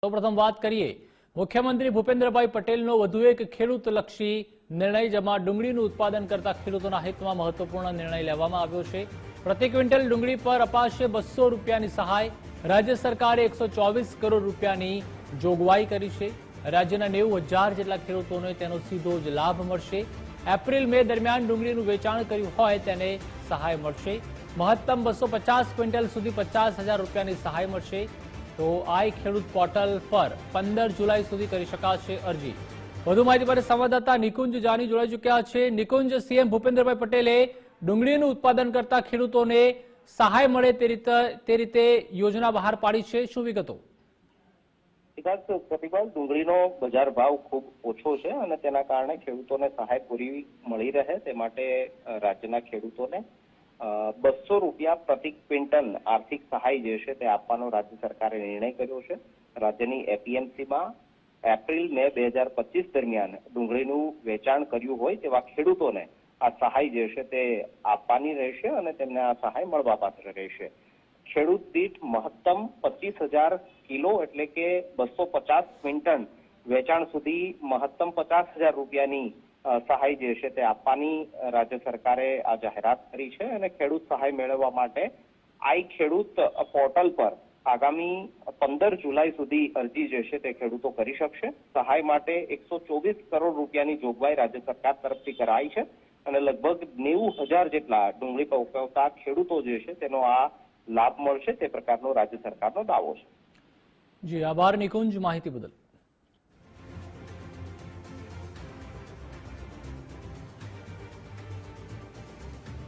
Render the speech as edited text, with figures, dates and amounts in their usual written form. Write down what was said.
સૌપ્રથમ વાત કરીએ મુખ્યમંત્રી ભૂપેન્દ્રભાઈ પટેલનો વધુ એક ખેડૂતલક્ષી નિર્ણય, જેમાં ડુંગળીનું ઉત્પાદન કરતા ખેડૂતોના હિતમાં મહત્વપૂર્ણ નિર્ણય લેવામાં આવ્યો છે। પ્રતિ ક્વિન્ટલ ડુંગળી પર અપાશે 200 રૂપિયાની સહાય। રાજ્ય સરકારે 124 કરોડ રૂપિયાની જોગવાઈ કરી છે। રાજ્યના 90,000 જેટલા ખેડૂતોને તેનો સીધો જ લાભ મળશે। એપ્રિલ મે દરમિયાન ડુંગળીનું વેચાણ કર્યું હોય તેને સહાય મળશે। મહત્તમ 250 ક્વિન્ટલ સુધી 50,000 રૂપિયાની સહાય મળશે। તો આઈ ખેડૂત પોર્ટલ પર 15 જુલાઈ સુધી કરી શકાશે અરજી। વધુ માહિતી માટે સંવાદદાતા નિકુંજ જાની જોડાઈ ચૂક્યા છે। નિકુંજ, સીએમ ભૂપેન્દ્રભાઈ પટેલે ડુંગળીનું ઉત્પાદન કરતા ખેડૂતોને સહાય મળે તે રીતે યોજના બહાર પાડી છે, શું વિગતો? પ્રતિભાવ, ડુંગળીનો બજાર ભાવ ખૂબ ઓછો છે અને તેના કારણે ખેડૂતોને સહાય પૂરી મળી રહે તે માટે રાજ્યના ખેડૂતોને 200 રૂપિયા પ્રતિ ક્વિન્ટલ આર્થિક સહાય જે છે તે આપવાનો રાજ્ય સરકારે નિર્ણય કર્યો છે। રાજ્યની એપીએમસીમાં એપ્રિલ મે 2025 દરમિયાન ડુંગળીનું વેચાણ કર્યું હોય તેવા ખેડૂતોને આ સહાય જે છે તે આપવાની રહેશે અને તેમને આ સહાય મળવાપાત્ર રહેશે। ખેડૂત દીઠ મહત્તમ 25,000 કિલો એટલે કે 250 ક્વિન્ટલ વેચાણ સુધી મહત્તમ 50,000 રૂપિયાની સહાય જે છે તે આપવાની રાજ્ય સરકારે આ જાહેરાત કરી છે અને ખેડૂત સહાય મેળવવા માટે આઈ ખેડૂત પોર્ટલ પર આગામી 15 જુલાઈ સુધી અરજી જે છે તે ખેડૂતો કરી શકશે। સહાય માટે 124 કરોડ રૂપિયાની જોગવાઈ રાજ્ય સરકાર તરફથી કરાઈ છે અને લગભગ 90,000 જેટલા ડુંગળી પકવતા ખેડૂતો જે છે તેનો આ લાભ મળશે તે પ્રકારનો રાજ્ય સરકારનો દાવો છે। જી, આભાર નિકુંજ માહિતી બદલ।